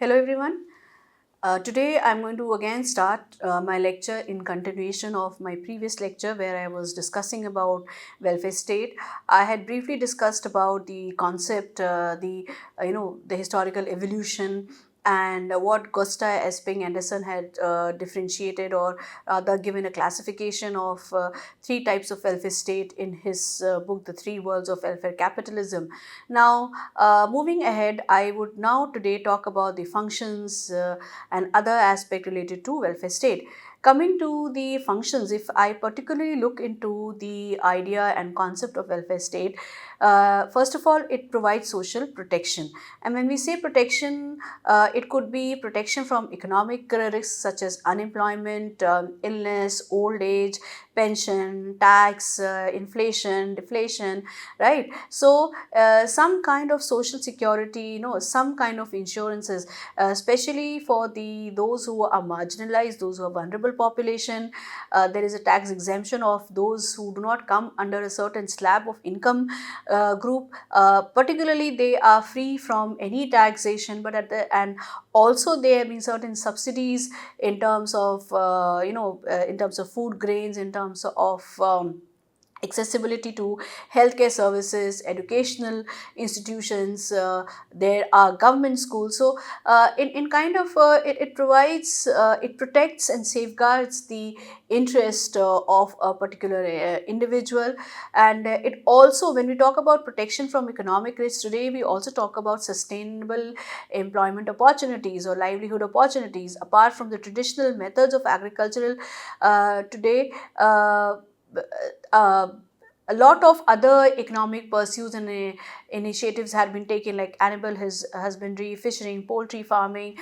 Hello everyone. Today I'm going to again start my lecture in continuation of my previous lecture where I was discussing about welfare state. I had briefly discussed about the concept, the historical evolution, and what Gusta Esping Anderson had differentiated or rather given a classification of three types of welfare state in his book The Three Worlds of Welfare Capitalism. Now, moving ahead, I would now today talk about the functions and other aspect related to welfare state. Coming to the functions, if I particularly look into the idea and concept of welfare state, first of all, it provides social protection. And when we say protection, it could be protection from economic risks such as unemployment, illness, old age, pension, tax, inflation, deflation, right? So, some kind of social security, some kind of insurances, especially for those who are marginalized, those who are vulnerable population. There is a tax exemption of those who do not come under a certain slab of income group. Particularly, they are free from any taxation, but and also there have been certain subsidies in terms of in terms of food grains, in terms of accessibility to healthcare services, educational institutions. There are government schools. So, in kind of it provides, it protects and safeguards the interest of a particular individual. And it also, when we talk about protection from economic risk today, we also talk about sustainable employment opportunities or livelihood opportunities apart from the traditional methods of agricultural today. Uh, a lot of other economic pursuits and initiatives had been taken, like animal husbandry, fishing, poultry farming,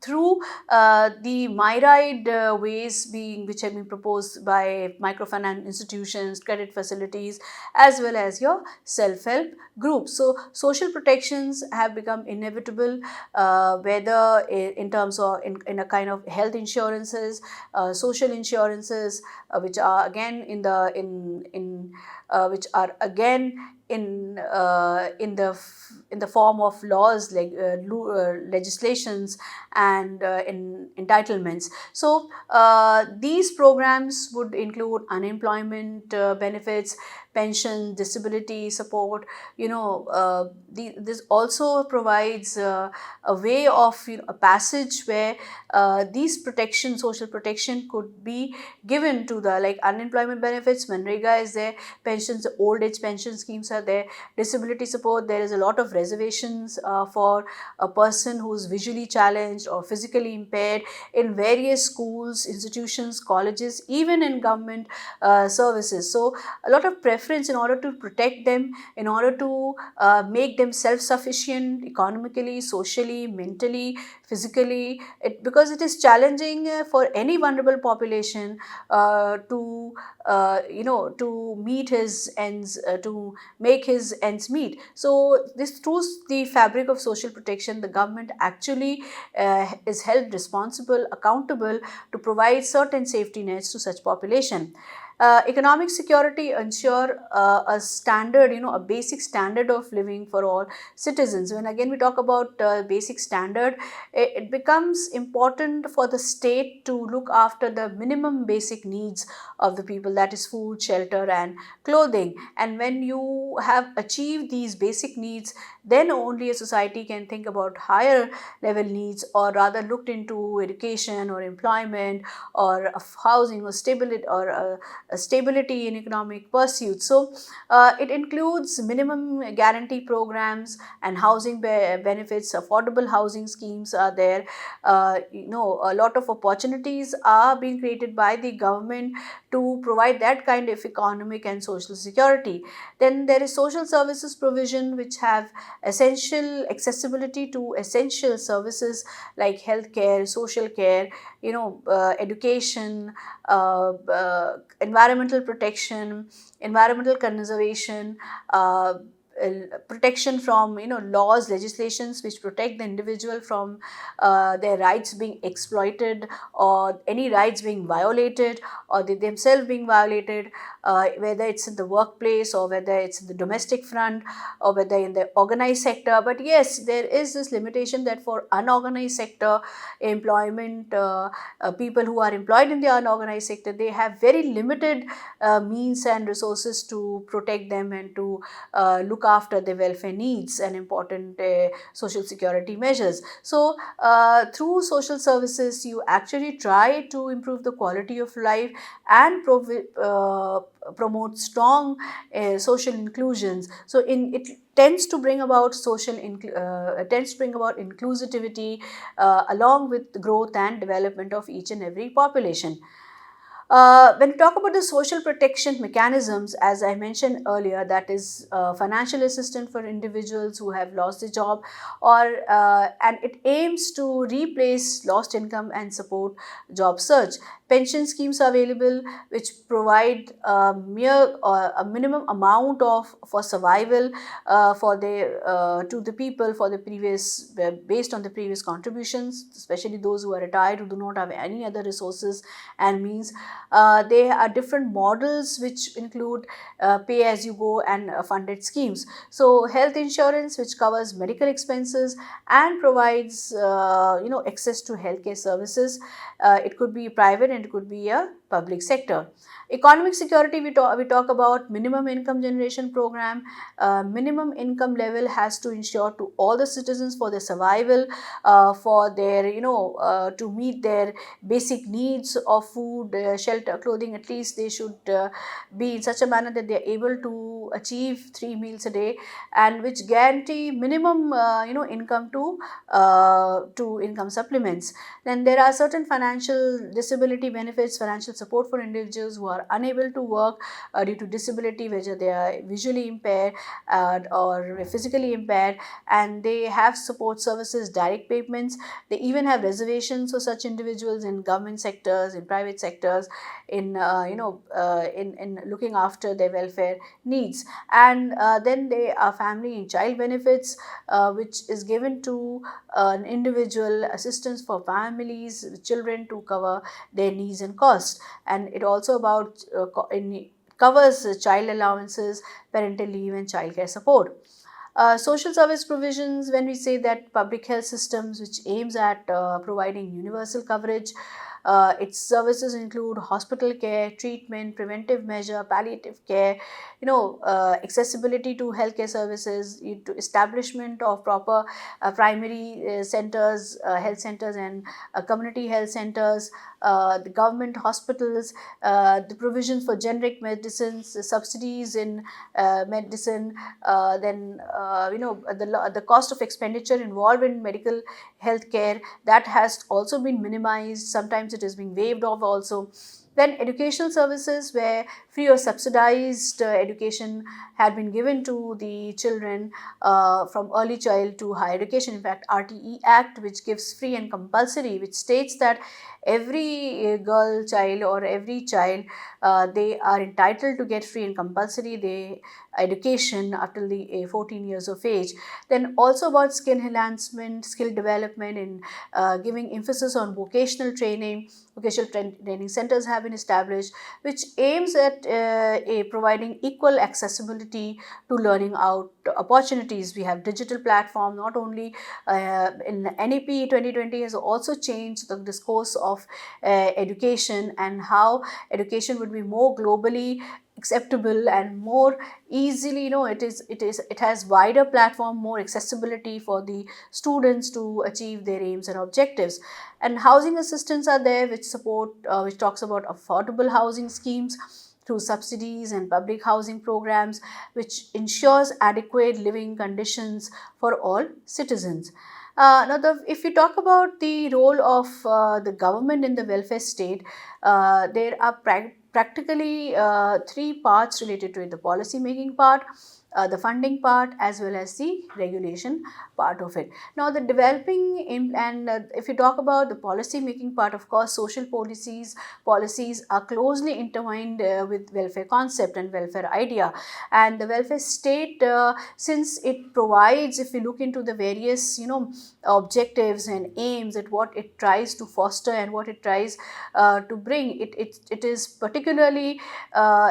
through the myriad ways being which have been proposed by microfinance institutions, credit facilities, as well as your self-help groups. So social protections have become inevitable, whether in terms of in a kind of health insurances, social insurances, which are again which are again in the form of laws, like legislations and in entitlements. So these programs would include unemployment benefits, pension, disability support. This also provides a way of a passage where these protection, social protection, could be given to the, like, unemployment benefits, Manrega is there, pensions, old age pension schemes are there, disability support. There is a lot of reservations for a person who is visually challenged or physically impaired in various schools, institutions, colleges, even in government services. So a lot of preference in order to protect them, in order to make them self-sufficient economically, socially, mentally, physically, because it is challenging for any vulnerable population to meet his ends, to make his ends meet. So this, through the fabric of social protection, the government actually is held responsible, accountable to provide certain safety nets to such population. Economic security ensure a standard, a basic standard of living for all citizens. When again we talk about basic standard, it becomes important for the state to look after the minimum basic needs of the people, that is food, shelter and clothing. And when you have achieved these basic needs, then only a society can think about higher level needs, or rather looked into education or employment or of housing or stability, or a stability in economic pursuits. So it includes minimum guarantee programs and housing benefits. Affordable housing schemes are there. A lot of opportunities are being created by the government to provide that kind of economic and social security. Then there is social services provision, which have essential accessibility to essential services like healthcare, social care, education, environmental protection, environmental conservation, protection from laws, legislations which protect the individual from their rights being exploited, or any rights being violated, or they themselves being violated. whether it's in the workplace or whether it's in the domestic front or whether in the organized sector. But yes, there is this limitation that for unorganized sector employment, people who are employed in the unorganized sector, they have very limited means and resources to protect them and to look after their welfare needs and important social security measures. So through social services, you actually try to improve the quality of life and promote strong social inclusions. So it tends to bring about tends to bring about inclusivity along with the growth and development of each and every population. When we talk about the social protection mechanisms, as I mentioned earlier, that is financial assistance for individuals who have lost their job, or and it aims to replace lost income and support job search. Pension schemes are available which provide a minimum amount of for survival for to the people for the previous based on the previous contributions, especially those who are retired who do not have any other resources and means. There are different models which include pay as you go and funded schemes. So health insurance, which covers medical expenses and provides access to healthcare services. It could be private and it could be a public sector. Economic security, we talk about minimum income generation program. Minimum income level has to ensure to all the citizens for their survival, for their to meet their basic needs of food, shelter, clothing. At least they should be in such a manner that they are able to achieve 3 meals a day, and which guarantee minimum income to income supplements. Then there are certain financial disability benefits, financial support for individuals who are unable to work due to disability, whether they are visually impaired or physically impaired, and they have support services, direct payments. They even have reservations for such individuals in government sectors, in private sectors, in looking after their welfare needs. And then there are family and child benefits, which is given to an individual, assistance for families with children to cover their needs and costs. And it also covers child allowances, parental leave, and childcare support. Social service provisions, when we say that public health systems which aims at providing universal coverage, its services include hospital care, treatment, preventive measure, palliative care, accessibility to healthcare services, to establishment of proper primary centers, health centers, and community health centers, the government hospitals, the provisions for generic medicines, the subsidies in medicine, then the cost of expenditure involved in medical health care, that has also been minimized. Sometimes it is being waived off also. Then educational services, where free or subsidized education had been given to the children from early child to higher education. In fact, RTE Act, which gives free and compulsory, which states that every girl child or every child, they are entitled to get free and compulsory education up till the 14 years of age. Then also about skill enhancement, skill development, and giving emphasis on vocational training. Vocational training centers have been established, which aims at providing equal accessibility to learning out opportunities. We have digital platform, not only in NEP 2020 has also changed the discourse of education and how education would be more globally acceptable and more easily, it has wider platform, more accessibility for the students to achieve their aims and objectives. And housing assistance are there, which talks about affordable housing schemes through subsidies and public housing programs, which ensures adequate living conditions for all citizens. If you talk about the role of the government in the welfare state, there are practically three parts related to it: the policy making part, the funding part as well as the regulation part of it. Now, the developing and if you talk about the policy making part, of course, social policies are closely intertwined with welfare concept and welfare idea. And the welfare state, since it provides, if we look into the various objectives and aims at what it tries to foster and what it tries to bring, it is particularly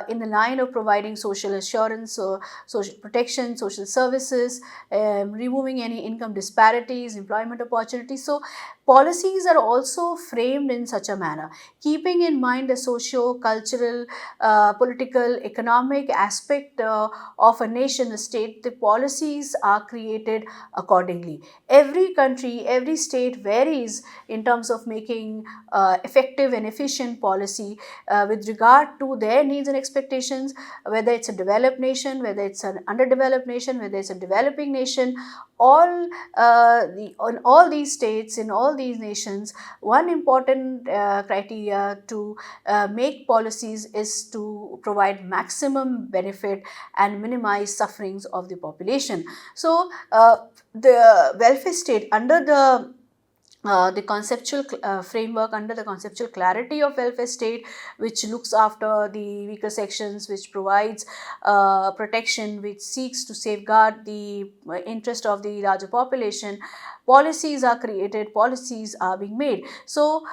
in the line of providing social assurance, social protection, social services, removing any income disparities, employment opportunities. So policies are also framed in such a manner, keeping in mind the socio-cultural, political, economic aspect of a nation, a state. The policies are created accordingly. Every country, every state varies in terms of making effective and efficient policy with regard to their needs and expectations, whether it's a developed nation, whether it's an underdeveloped nation, whether it's a developing nation. In all these states, in all these nations, one important criteria to make policies is to provide maximum benefit and minimize sufferings of the population. So the welfare state, under the conceptual framework, under the conceptual clarity of welfare state, which looks after the weaker sections, which provides protection, which seeks to safeguard the interest of the larger population, policies are created, policies are being made. So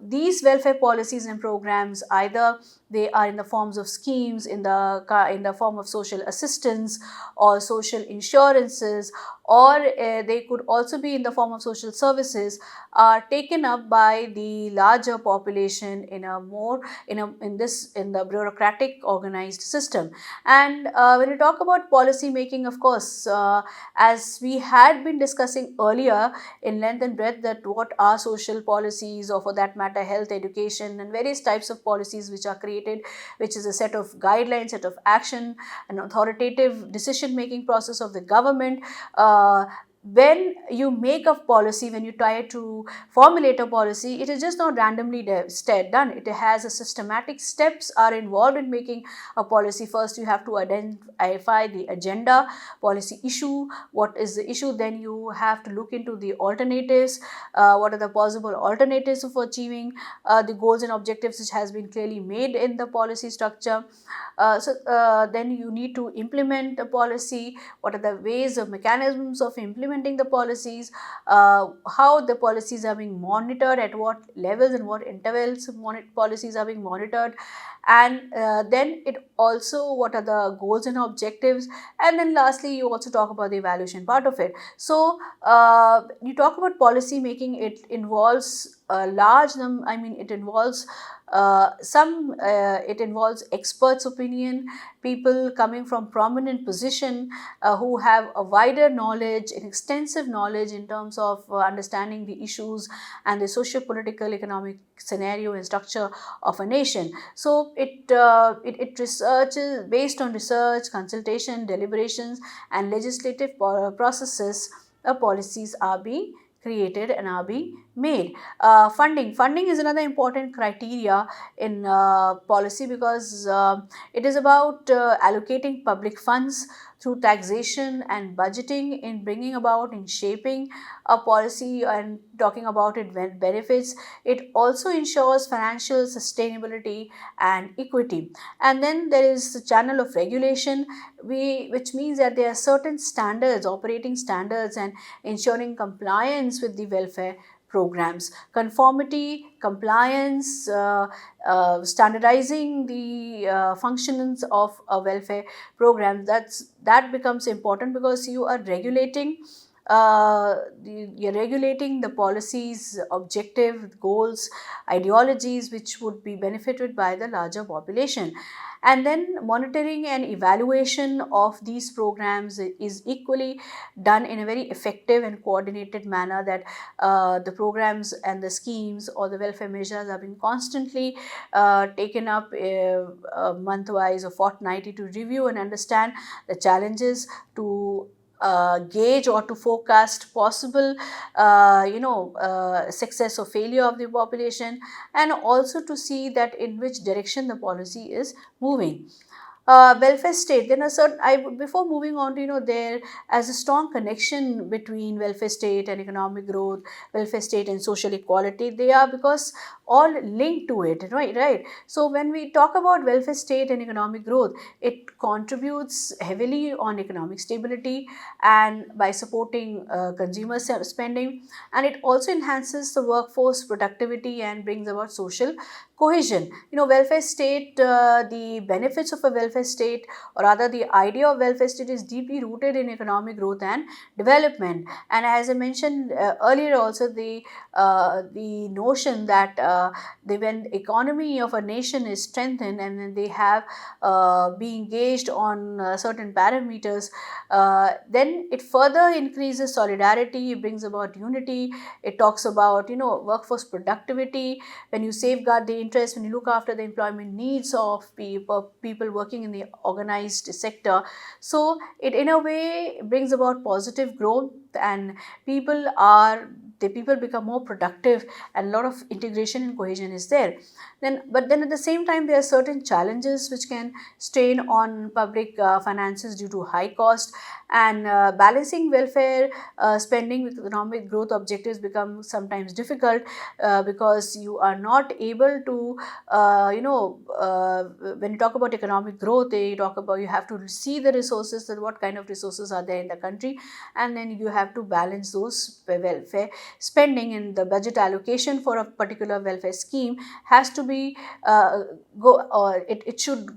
these welfare policies and programs, either they are in the forms of schemes, in the form of social assistance or social insurances, or they could also be in the form of social services, are taken up by the larger population in the bureaucratic organized system. And when you talk about policy making, of course, as we had been discussing earlier in length and breadth, that what are social policies, or for that matter health, education, and various types of policies which are created, which is a set of guidelines, set of action, an authoritative decision making process of the government. When you make a policy, when you try to formulate a policy, it is just not randomly done. It has a systematic steps are involved in making a policy. First, you have to identify the agenda, policy issue, what is the issue. Then you have to look into the alternatives, what are the possible alternatives for achieving the goals and objectives which has been clearly made in the policy structure. Then you need to implement the policy. What are the ways or mechanisms of implementing the policies, how the policies are being monitored, at what levels and what intervals policies are being monitored, and then it also what are the goals and objectives, and then lastly you also talk about the evaluation part of it. So you talk about policy making, it involves a large number, it involves it involves experts' opinion, people coming from prominent position who have a wider knowledge, an extensive knowledge in terms of understanding the issues and the socio-political, economic scenario and structure of a nation. So it researches, based on research, consultation, deliberations, and legislative processes, policies are being created and are being made. Funding is another important criteria in policy, because it is about allocating public funds through taxation and budgeting in bringing about, in shaping a policy and talking about its benefits. It also ensures financial sustainability and equity. And then there is the channel of regulation, which means that there are certain standards, operating standards, and ensuring compliance with the welfare programs. Conformity, compliance, standardizing the functions of a welfare program, that becomes important, because you are regulating you're regulating the policies, objective goals, ideologies which would be benefited by the larger population. And then monitoring and evaluation of these programs is equally done in a very effective and coordinated manner, that the programs and the schemes or the welfare measures are being constantly taken up month-wise or fortnightly to review and understand the challenges, to gauge or to forecast possible success or failure of the population, and also to see that in which direction the policy is moving. welfare state, then a certain, before moving on to, there as a strong connection between welfare state and economic growth, welfare state and social equality. They are, because all linked to it, right? So when we talk about welfare state and economic growth, it contributes heavily on economic stability and by supporting consumer spending, and it also enhances the workforce productivity and brings about social cohesion. Welfare state, the benefits of a welfare state, or rather the idea of welfare state, is deeply rooted in economic growth and development. And as I mentioned earlier also, the notion that when economy of a nation is strengthened and then they have be engaged on certain parameters, then it further increases solidarity, it brings about unity, it talks about workforce productivity. When you safeguard the interest, when you look after the employment needs of people working in the organized sector, so it in a way brings about positive growth, and people become more productive, and a lot of integration and cohesion is there. But then at the same time, there are certain challenges which can strain on public finances due to high cost, and balancing welfare spending with economic growth objectives become sometimes difficult, because you are not able to, when you talk about economic growth, you talk about, you have to see the resources, that what kind of resources are there in the country, and then you have to balance those welfare spending, and the budget allocation for a particular welfare scheme has to be it should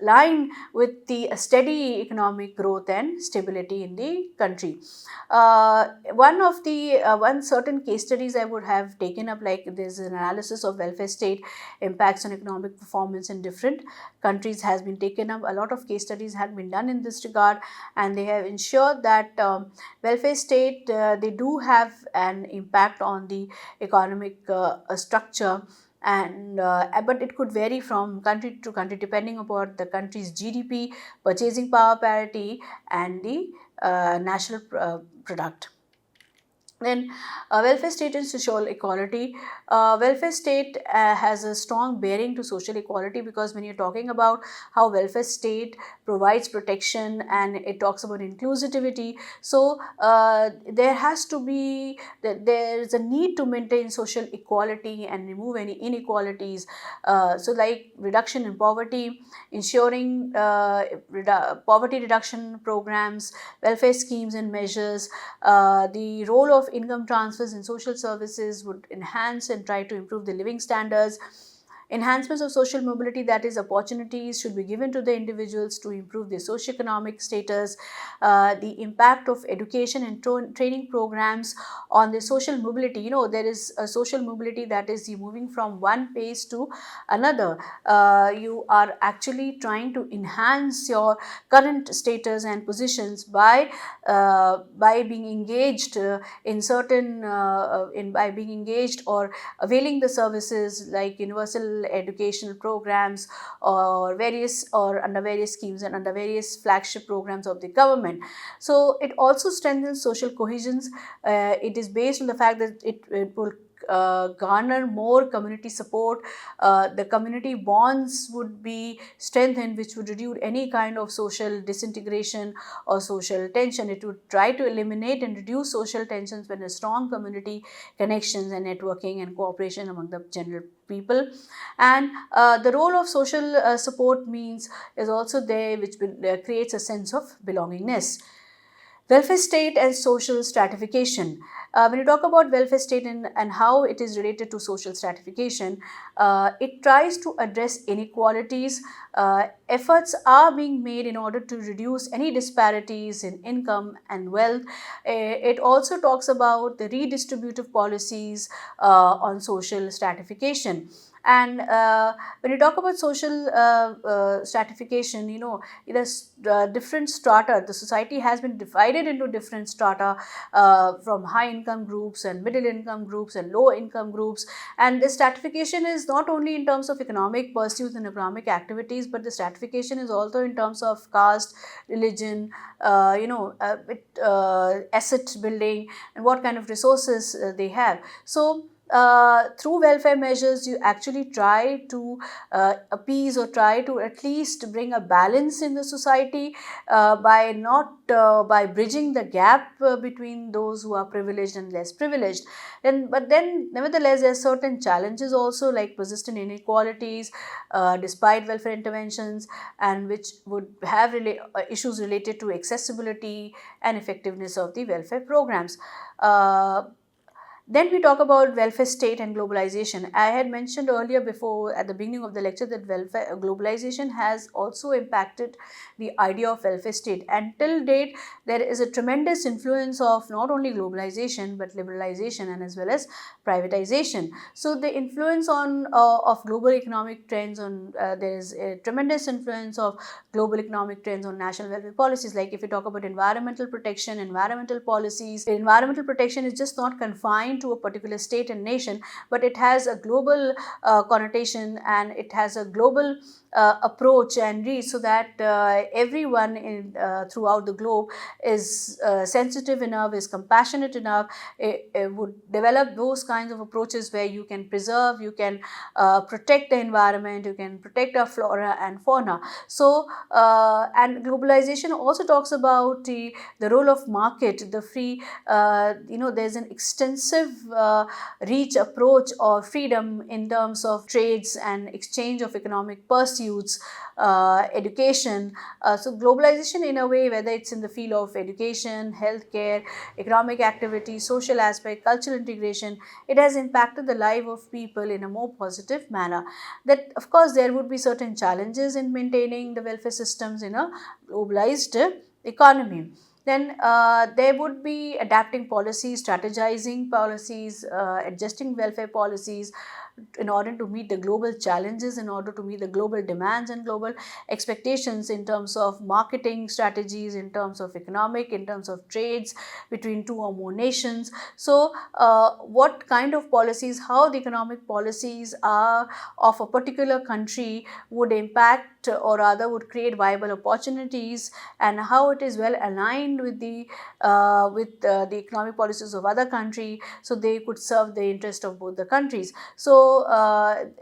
align with the steady economic growth and stability in the country. One certain case studies I would have taken up, like there's an analysis of welfare state impacts on economic performance in different countries has been taken up. A lot of case studies have been done in this regard, and they have ensured that welfare state, they do have an impact on the economic structure, and but it could vary from country to country depending upon the country's GDP, purchasing power parity, and the national product. Then welfare state and social equality. Welfare state has a strong bearing to social equality, because when you're talking about how welfare state provides protection and it talks about inclusivity, so there has to be, there's a need to maintain social equality and remove any inequalities. So like reduction in poverty, ensuring poverty reduction programs, welfare schemes and measures, the role of income transfers in social services would enhance and try to improve the living standards. Enhancements of social mobility, that is, opportunities should be given to the individuals to improve their socioeconomic status. The impact of education and training programs on the social mobility. There is a social mobility, that is, you moving from one pace to another. You are actually trying to enhance your current status and positions by being engaged in certain by being engaged or availing the services like universal educational programs, or under various schemes and under various flagship programs of the government. So it also strengthens social cohesions. It is based on the fact that it will garner more community support. The community bonds would be strengthened, which would reduce any kind of social disintegration or social tension. It would try to eliminate and reduce social tensions when a strong community connections and networking and cooperation among the general people. And the role of social support means is also there, which creates a sense of belongingness. Welfare state and social stratification. When you talk about welfare state and how it is related to social stratification, it tries to address inequalities. Efforts are being made in order to reduce any disparities in income and wealth. It also talks about the redistributive policies on social stratification. And when you talk about social stratification, there's different strata. The society has been divided into different strata, from high income groups and middle income groups and low income groups. And the stratification is not only in terms of economic pursuits and economic activities, but the stratification is also in terms of caste, religion, asset building, and what kind of resources they have. So through welfare measures, you actually try to appease or try to at least bring a balance in the society by not by bridging the gap between those who are privileged and less privileged. But then, nevertheless, there are certain challenges also, like persistent inequalities, despite welfare interventions, and which would have issues related to accessibility and effectiveness of the welfare programs. Uh, then we talk about welfare state and globalization. I had mentioned earlier before at the beginning of the lecture that welfare globalization has also impacted the idea of welfare state. Until date, there is a tremendous influence of not only globalization but liberalization and as well as privatization. So the influence on of global economic trends on there is a tremendous influence of global economic trends on national welfare policies. Like if you talk about environmental protection, environmental policies, environmental protection is just not confined to a particular state and nation, but it has a global connotation, and it has a global approach and reach, so that everyone throughout the globe is sensitive enough, is compassionate enough, it would develop those kinds of approaches where you can preserve, you can protect the environment, you can protect our flora and fauna. So and globalization also talks about the role of market, the free, there's an extensive reach approach or freedom in terms of trades and exchange of economic pursuits, education. So globalization in a way, whether it's in the field of education, healthcare, economic activity, social aspect, cultural integration, it has impacted the life of people in a more positive manner. That of course there would be certain challenges in maintaining the welfare systems in a globalized economy. Then there would be adapting policies, strategizing policies, adjusting welfare policies in order to meet the global challenges, in order to meet the global demands and global expectations in terms of marketing strategies, in terms of economic, in terms of trades between two or more nations. So what kind of policies, how the economic policies are of a particular country would impact, or rather would create viable opportunities, and how it is well aligned with the economic policies of other country, so they could serve the interest of both the countries. So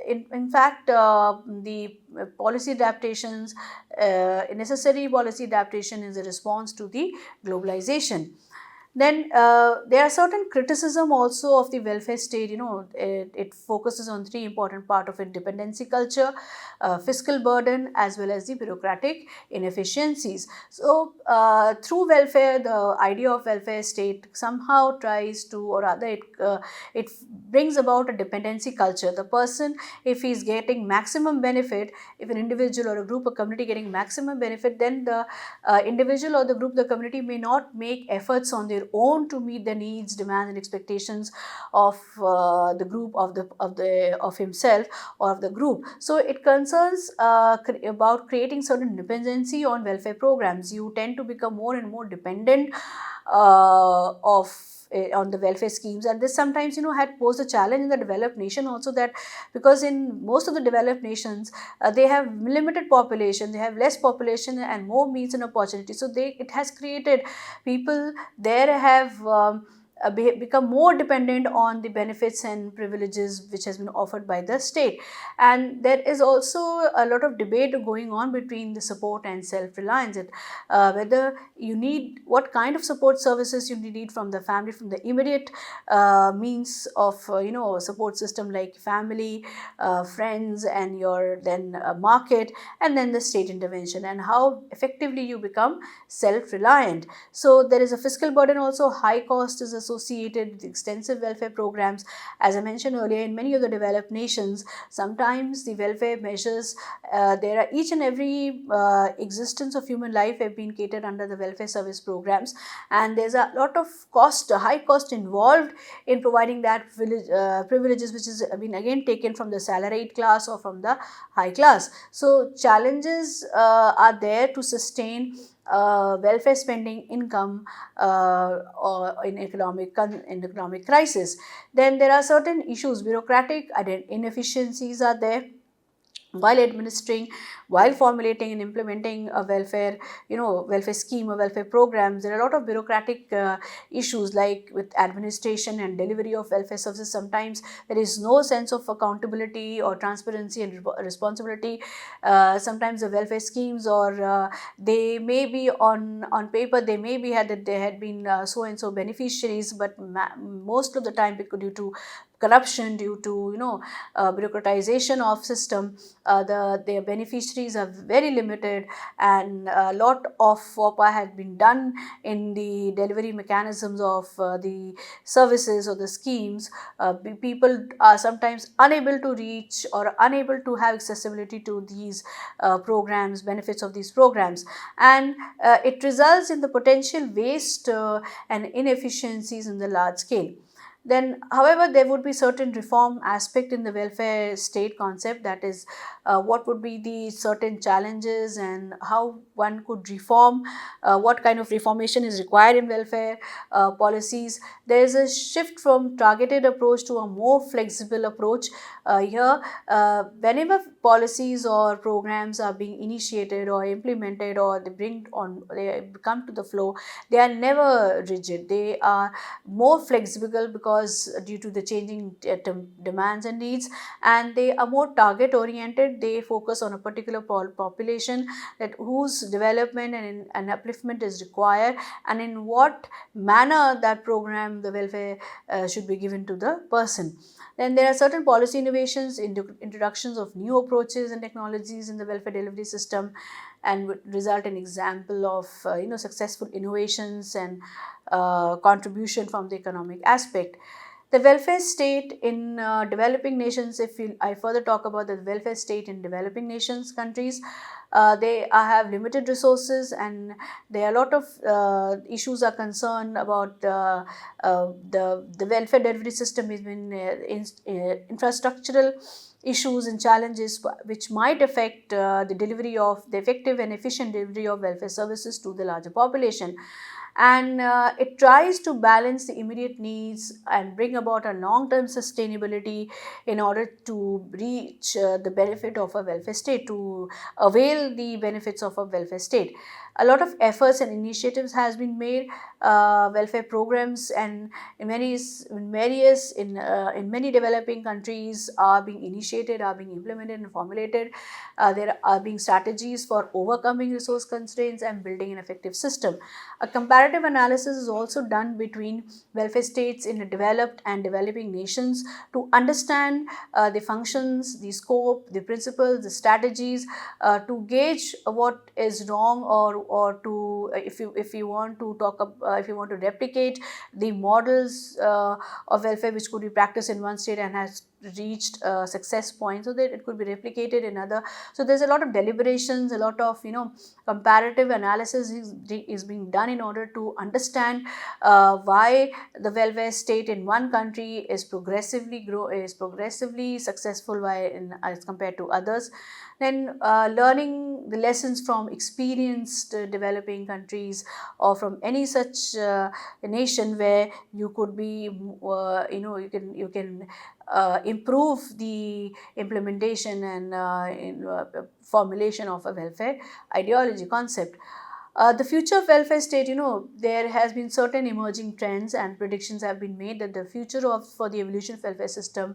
in fact, the policy adaptations, necessary policy adaptation is a response to the globalization. Then there are certain criticism also of the welfare state. It focuses on three important part of it: dependency culture, fiscal burden, as well as the bureaucratic inefficiencies. So through welfare, the idea of welfare state somehow tries to, or rather it brings about a dependency culture. The person, if he is getting maximum benefit, if an individual or a group or community getting maximum benefit, then the individual or the group, the community may not make efforts on their own to meet the needs, demands, and expectations of the group, of himself or of the group. So it concerns about creating certain dependency on welfare programs. You tend to become more and more dependent of on the welfare schemes, and this sometimes had posed a challenge in the developed nation also, that because in most of the developed nations they have limited population, they have less population and more means and opportunity, so it has created people there have become more dependent on the benefits and privileges which has been offered by the state. And there is also a lot of debate going on between the support and self-reliance, whether you need, what kind of support services you need from the family, from the immediate means of support system, like family, friends, and your then market, and then the state intervention, and how effectively you become self-reliant. So there is a fiscal burden also. High cost is associated with extensive welfare programs. As I mentioned earlier, in many of the developed nations, sometimes the welfare measures, there are each and every existence of human life have been catered under the welfare service programs, and there's a lot of cost, high cost involved in providing that privileges, which is been again taken from the salaried class or from the high class. So challenges are there to sustain welfare spending income or in economic crisis. Then there are certain issues, bureaucratic inefficiencies are there. while administering, while formulating and implementing a welfare, welfare scheme or welfare programs, there are a lot of bureaucratic issues, like with administration and delivery of welfare services. Sometimes there is no sense of accountability or transparency and responsibility. Sometimes the welfare schemes, or they may be on paper, they may be had that they had been so and so beneficiaries, but most of the time, because due to corruption, due to bureaucratization of system, their beneficiaries are very limited, and a lot of FOPA has been done in the delivery mechanisms of the services or the schemes. People are sometimes unable to reach or unable to have accessibility to these programs, benefits of these programs, and it results in the potential waste and inefficiencies in the large scale. Then, however, there would be certain reform aspect in the welfare state concept, that is, what would be the certain challenges and how one could reform, what kind of reformation is required in welfare policies. There is a shift from targeted approach to a more flexible approach. Here, whenever policies or programs are being initiated or implemented, or they come to the floor, they are never rigid. They are more flexible because due to the changing demands and needs, and they are more target oriented. They focus on a particular population, that whose development and upliftment is required, and in what manner that program, the welfare, should be given to the person. Then there are certain policy innovations, introductions of new approaches and technologies in the welfare delivery system, and would result in example of successful innovations and contribution from the economic aspect. The welfare state in developing nations, I further talk about the welfare state in developing nations countries, they have limited resources, and there are a lot of issues are concerned about the welfare delivery system has been infrastructural issues and challenges which might affect the effective and efficient delivery of welfare services to the larger population. And it tries to balance the immediate needs and bring about a long-term sustainability in order to reach the benefit of a welfare state, to avail the benefits of a welfare state. A lot of efforts and initiatives has been made, welfare programs, and in many developing countries are being initiated, are being implemented and formulated. There are being strategies for overcoming resource constraints and building an effective system. A comparative analysis is also done between welfare states in developed and developing nations to understand the functions, the scope, the principles, the strategies, to gauge what is wrong, or to if you want to if you want to replicate the models of welfare which could be practiced in one state and has reached success point, so that it could be replicated in other. So there's a lot of deliberations, a lot of comparative analysis is being done in order to understand why the welfare state in one country is progressively successful as compared to others. Then learning the lessons from experienced developing countries, or from any such nation where you could be you can improve the implementation and formulation of a welfare ideology concept. The future of welfare state, there has been certain emerging trends and predictions have been made that the future for the evolution of welfare system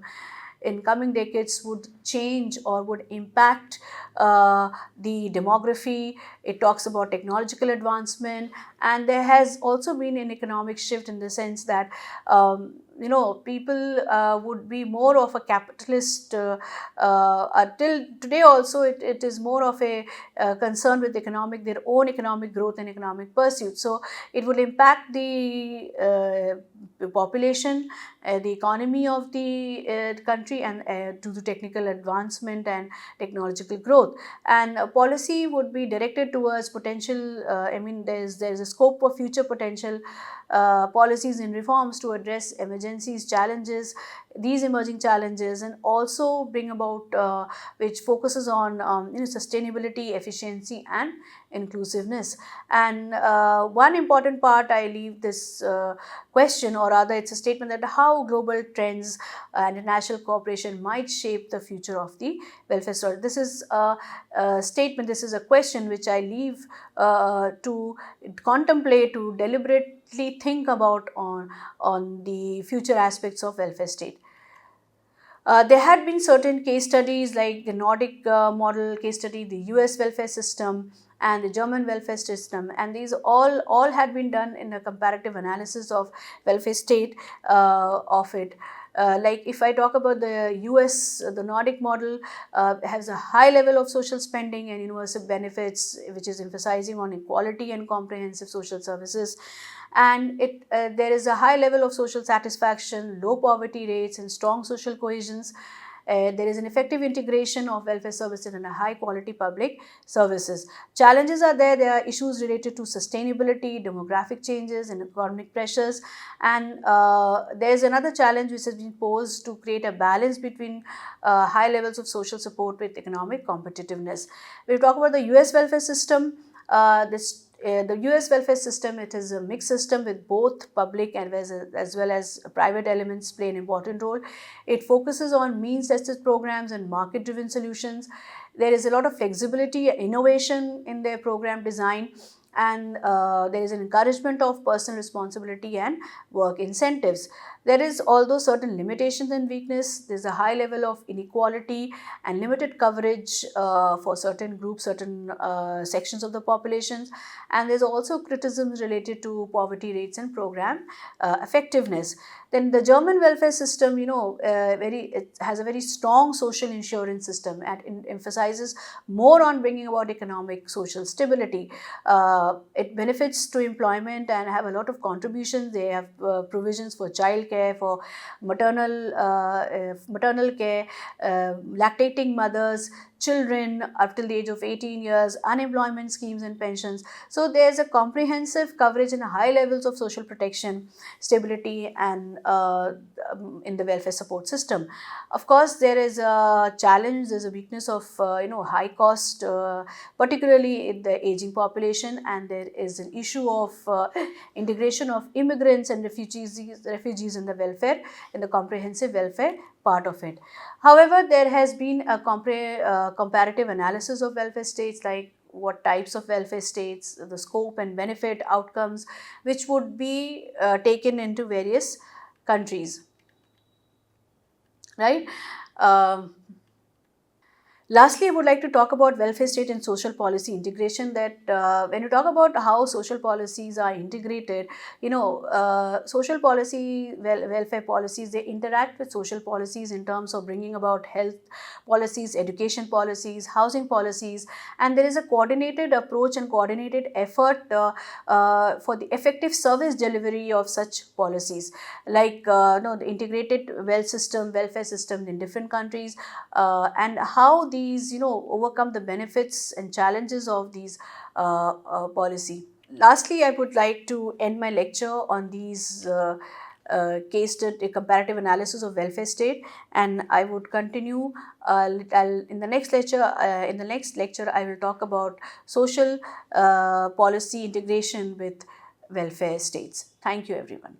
in coming decades would change or would impact the demography. It talks about technological advancement, and there has also been an economic shift in the sense that people would be more of a capitalist. Till today also, it is more of a concern with their own economic growth and economic pursuit. So it will impact the population, the economy of the country, and to the technical advancement and technological growth. And policy would be directed towards potential. There's a scope for future potential policies and reforms to address emergencies, challenges these emerging challenges, and also bring about which focuses on sustainability, efficiency, and inclusiveness. And one important part I leave this question, or rather it's a statement, that how global trends and international cooperation might shape the future of the welfare state. This is a statement, this is a question which I leave to contemplate, to deliberately think about on the future aspects of welfare state. There had been certain case studies like the Nordic model case study, the US welfare system, and the German welfare system, and these all had been done in a comparative analysis of welfare state of it. Like if I talk about the US, the Nordic model has a high level of social spending and universal benefits, which is emphasizing on equality and comprehensive social services. And there is a high level of social satisfaction, low poverty rates, and strong social cohesions. There is an effective integration of welfare services and a high quality public services. Challenges are there. There are issues related to sustainability, demographic changes, and economic pressures. And there is another challenge which has been posed to create a balance between high levels of social support with economic competitiveness. We talk about the US welfare system. The US welfare system, it is a mixed system with both public and as well as private elements play an important role. It focuses on means tested programs and market driven solutions. There is a lot of flexibility, innovation in their program design, and there is an encouragement of personal responsibility and work incentives. There is, although, certain limitations and weakness. There is a high level of inequality and limited coverage for certain groups, certain sections of the populations, and there is also criticisms related to poverty rates and program effectiveness. Then the German welfare system, it has a very strong social insurance system and emphasizes more on bringing about economic social stability. It benefits to employment and have a lot of contributions. They have provisions for child care, for maternal care, lactating mothers, children up till the age of 18 years, unemployment schemes and pensions. So there's a comprehensive coverage and high levels of social protection, stability, and in the welfare support system. Of course, there is a challenge, there's a weakness of high cost, particularly in the aging population, and there is an issue of integration of immigrants and refugees in the welfare, in the comprehensive welfare part of it. However, there has been a comparative analysis of welfare states, like what types of welfare states, the scope and benefit outcomes, which would be taken into various countries, right? Um Lastly, I would like to talk about welfare state and social policy integration. That when you talk about how social policies are integrated, social policy, welfare policies, they interact with social policies in terms of bringing about health policies, education policies, housing policies, and there is a coordinated approach and coordinated effort for the effective service delivery of such policies, like the integrated welfare system in different countries, and how these overcome the benefits and challenges of these policy. Lastly, I would like to end my lecture on these case study comparative analysis of welfare state, and I would continue in the next lecture. I will talk about social policy integration with welfare states. Thank you, everyone.